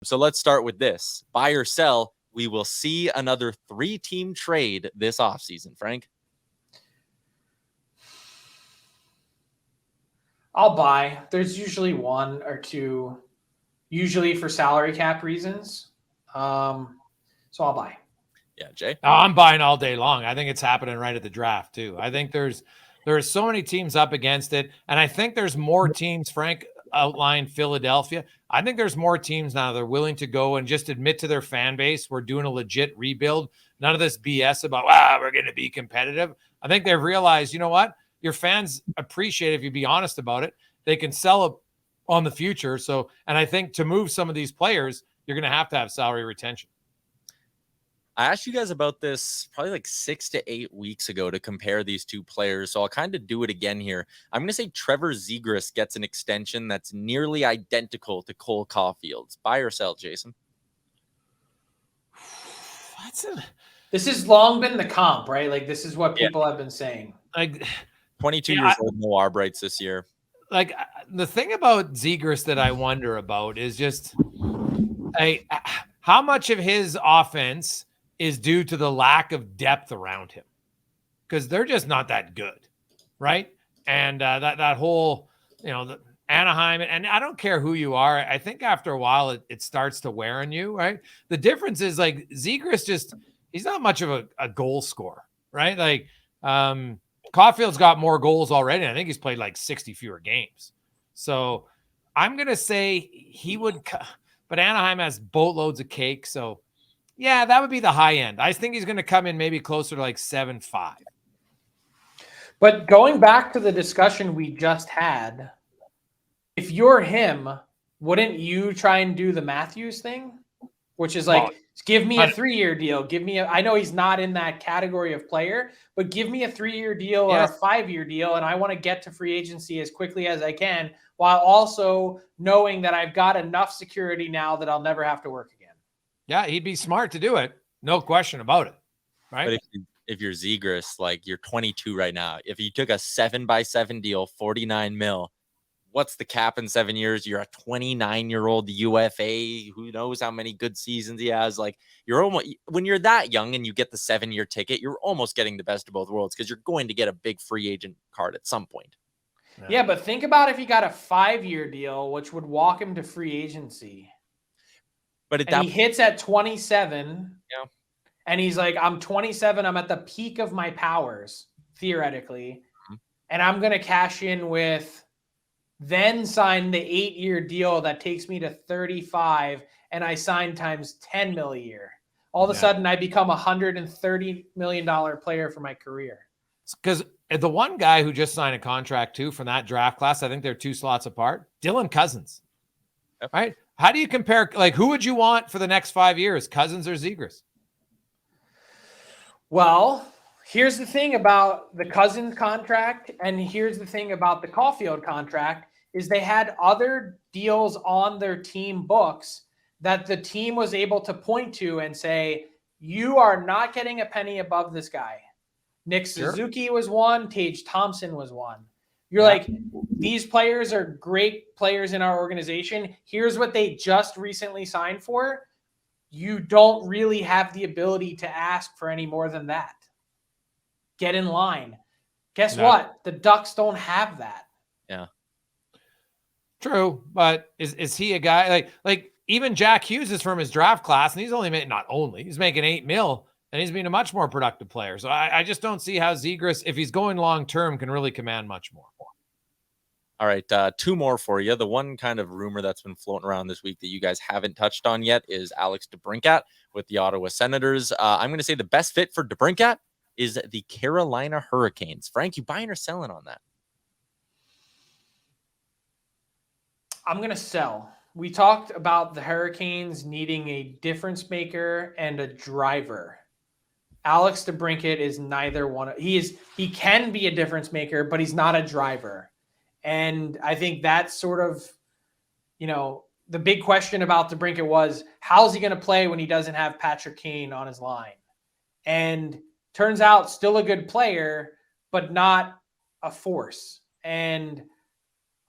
So let's start with this. Buy or sell, we will see another 3-team trade this offseason. Frank? I'll buy. There's usually one or two, usually for salary cap reasons. So I'll buy. Yeah, Jay? Oh, I'm buying all day long. I think it's happening right at the draft, too. I think there are so many teams up against it, and I think there's more teams, Frank outlined Philadelphia. I think there's more teams now that are willing to go and just admit to their fan base, we're doing a legit rebuild. None of this BS about, we're going to be competitive. I think they've realized, you know what? Your fans appreciate if you be honest about it. They can sell it on the future. So, and I think to move some of these players, you're going to have salary retention. I asked you guys about this probably like 6 to 8 weeks ago to compare these two players. So I'll kind of do it again here. I'm going to say Trevor Zegras gets an extension that's nearly identical to Cole Caufield's. Buy or sell, Jason? This has long been the comp, right? Like, this is what people have been saying. Like, 22 years old, no Arbrights this year. Like, the thing about Zegras that I wonder about is just how much of his offense is due to the lack of depth around him, because they're just not that good, right? And that whole, the Anaheim, and I don't care who you are, I think after a while it starts to wear on you, right? The difference is, like, Zegras he's not much of a goal scorer, right? Like, Caufield's got more goals already. I think he's played like 60 fewer games. So I'm going to say he would, but Anaheim has boatloads of cake. So yeah, that would be the high end. I think he's going to come in maybe closer to like 7.5. But going back to the discussion we just had, if you're him, wouldn't you try and do the Matthews thing? Which is like, give me a 3-year deal. I know he's not in that category of player, but give me a 3-year deal or a 5-year deal. And I want to get to free agency as quickly as I can, while also knowing that I've got enough security now that I'll never have to work again. Yeah, he'd be smart to do it. No question about it. Right. But if you're Zegras, like, you're 22 right now. If you took a 7x7 deal, 49 mil, what's the cap in 7 years? You're a 29-year-old UFA. Who knows how many good seasons he has? Like, you're almost, when you're that young and you get the 7-year ticket, you're almost getting the best of both worlds, because you're going to get a big free agent card at some point. Yeah, but think about if he got a 5-year deal, which would walk him to free agency. But he hits at 27. Yeah. And he's like, I'm 27. I'm at the peak of my powers, theoretically. Mm-hmm. And I'm going to cash in with, then sign the 8-year deal that takes me to 35. And I sign times 10 mil a year. All of a sudden, I become $130 million player for my career. Because the one guy who just signed a contract too from that draft class, I think they're 2 slots apart, Dylan Cousins. Yep. Right? How do you compare? Like, who would you want for the next 5 years, Cousins or Zegras? Well, here's the thing about the Cousins contract, and here's the thing about the Caufield contract, is they had other deals on their team books that the team was able to point to and say, you are not getting a penny above this guy. Nick Suzuki was one. Tage Thompson was one. You're like, these players are great players in our organization. Here's what they just recently signed for. You don't really have the ability to ask for any more than that. Get in line. Guess what? The Ducks don't have that. Yeah. True, but is he a guy like even Jack Hughes is from his draft class, and he's he's making 8 mil, and he's been a much more productive player. So I just don't see how Zegras, if he's going long term, can really command much more. All right, 2 more for you. The one kind of rumor that's been floating around this week that you guys haven't touched on yet is Alex DeBrincat with the Ottawa Senators. I'm going to say the best fit for DeBrincat is the Carolina Hurricanes. Frank, you buying or selling on that? I'm going to sell. We talked about the Hurricanes needing a difference maker and a driver. Alex DeBrincat is neither one. He can be a difference maker, but he's not a driver. And I think that's sort of, the big question about DeBrincat was, how's he going to play when he doesn't have Patrick Kane on his line? And turns out still a good player, but not a force. And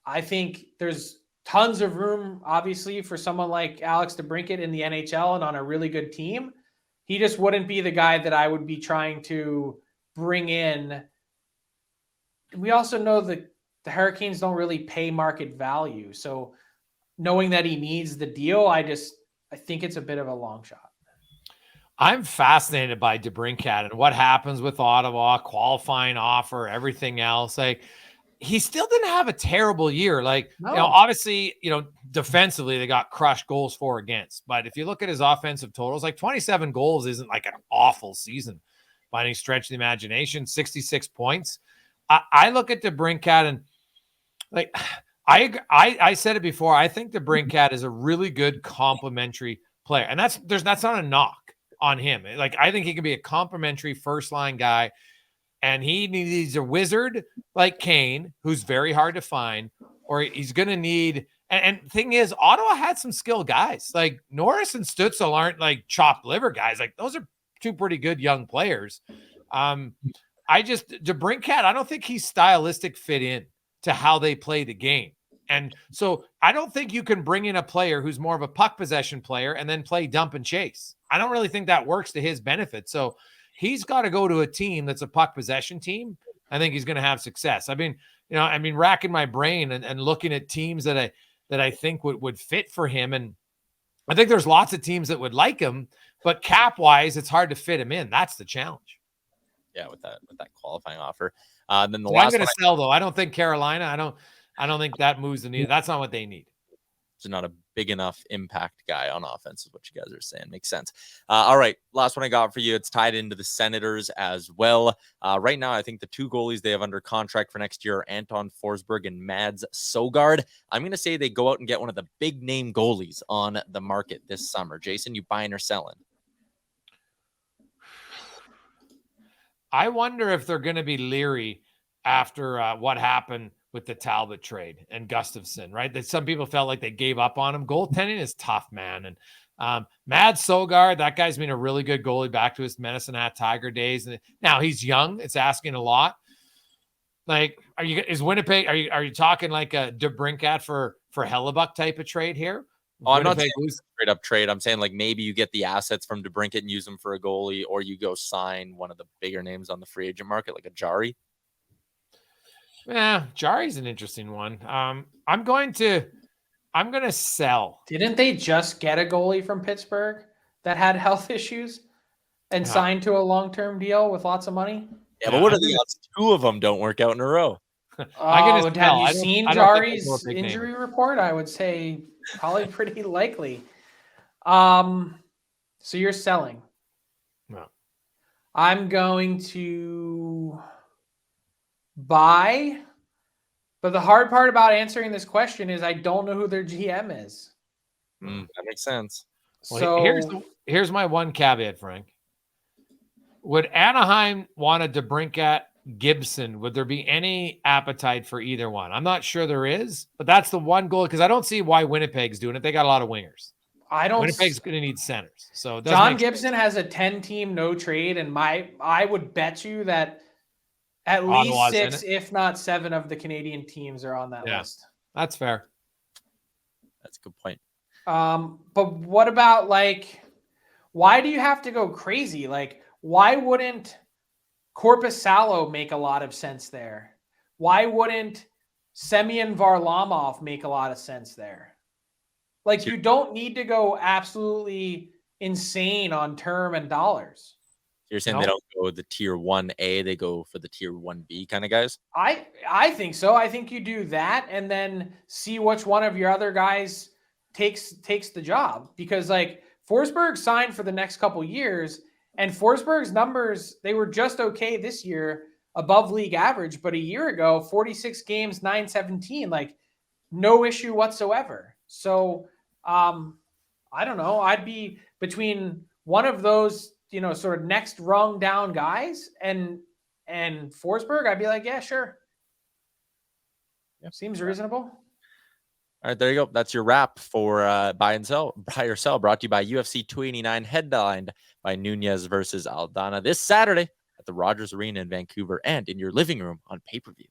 I think there's tons of room, obviously, for someone like Alex DeBrincat in the NHL and on a really good team. He just wouldn't be the guy that I would be trying to bring in. We also know that the Hurricanes don't really pay market value. So knowing that he needs the deal, I think it's a bit of a long shot. I'm fascinated by DeBrincat and what happens with Ottawa, qualifying offer, everything else. Like, he still didn't have a terrible year. Like, obviously, defensively, they got crushed goals for against. But if you look at his offensive totals, like 27 goals isn't like an awful season by any stretch of the imagination. 66 points. I look at DeBrincat and, like, I said it before. I think DeBrincat is a really good complementary player, and that's not a knock on him. Like, I think he can be a complimentary first line guy, and he needs a wizard like Kane, who's very hard to find, or he's going to need. And thing is, Ottawa had some skilled guys. Like, Norris and Stützle aren't like chopped liver guys. Like, those are two pretty good young players. DeBrincat, I don't think he's stylistic fit in to how they play the game. And so I don't think you can bring in a player who's more of a puck possession player and then play dump and chase. I don't really think that works to his benefit. So he's got to go to a team that's a puck possession team. I think he's going to have success. I mean, racking my brain and looking at teams that I think would fit for him. And I think there's lots of teams that would like him, but cap wise, it's hard to fit him in. That's the challenge. Yeah, with that qualifying offer. Then I'm going to sell though. I don't think Carolina. I don't think that moves the needle. That's not what they need. It's not a big enough impact guy on offense, is what you guys are saying. Makes sense. All right, last one I got for you. It's tied into the Senators as well. Right now, I think the two goalies they have under contract for next year are Anton Forsberg and Mads Søgaard. I'm going to say they go out and get one of the big name goalies on the market this summer. Jason, you buying or selling? I wonder if they're going to be leery after what happened with the Talbot trade and Gustafsson, right? That some people felt like they gave up on him. Goaltending is tough, man. And Mads Søgaard, that guy's been a really good goalie back to his Medicine Hat Tiger days. And now he's young. It's asking a lot. Like, is Winnipeg? Are you talking like a DeBrincat for Hellebuck type of trade here? Oh, I'm not saying straight up trade. I'm saying like maybe you get the assets from DeBrincat and use them for a goalie, or you go sign one of the bigger names on the free agent market, like a Jari. Yeah, Jari's an interesting one. I'm going to sell. Didn't they just get a goalie from Pittsburgh that had health issues and signed to a long-term deal with lots of money? Yeah, but what are the odds two of them don't work out in a row? Have you seen Jari's injury report? I would say probably pretty likely. So you're selling. No. I'm going to buy, but the hard part about answering this question is I don't know who their GM is. That makes sense. So here's my one caveat, Frank. Would Anaheim want a DeBrincat Gibson? Would there be any appetite for either one? I'm not sure there is, but that's the one goal, because I don't see why Winnipeg's doing it. They got a lot of wingers. Winnipeg's going to need centers. So John Gibson has a 10-team no trade, and I would bet you that at least 6, if not 7, of the Canadian teams are on that list. That's fair. That's a good point. But what about, like, why do you have to go crazy? Like, why wouldn't Korpisalo make a lot of sense there? Why wouldn't Semyon Varlamov make a lot of sense there? Like, you don't need to go absolutely insane on term and dollars. You're saying they don't go the tier 1A, they go for the tier 1B kind of guys? I think so. I think you do that and then see which one of your other guys takes the job. Because, like, Forsberg signed for the next couple years, and Forsberg's numbers, they were just okay this year, above league average. But a year ago, 46 games, .917, like, no issue whatsoever. So I don't know. I'd be between one of those, sort of next rung down guys and Forsberg. I'd be like, yeah, sure. Yep. Seems reasonable. All right, there you go. That's your wrap for buy or sell, brought to you by UFC 289, headlined by Nunez versus Aldana this Saturday at the Rogers Arena in Vancouver and in your living room on pay-per-view.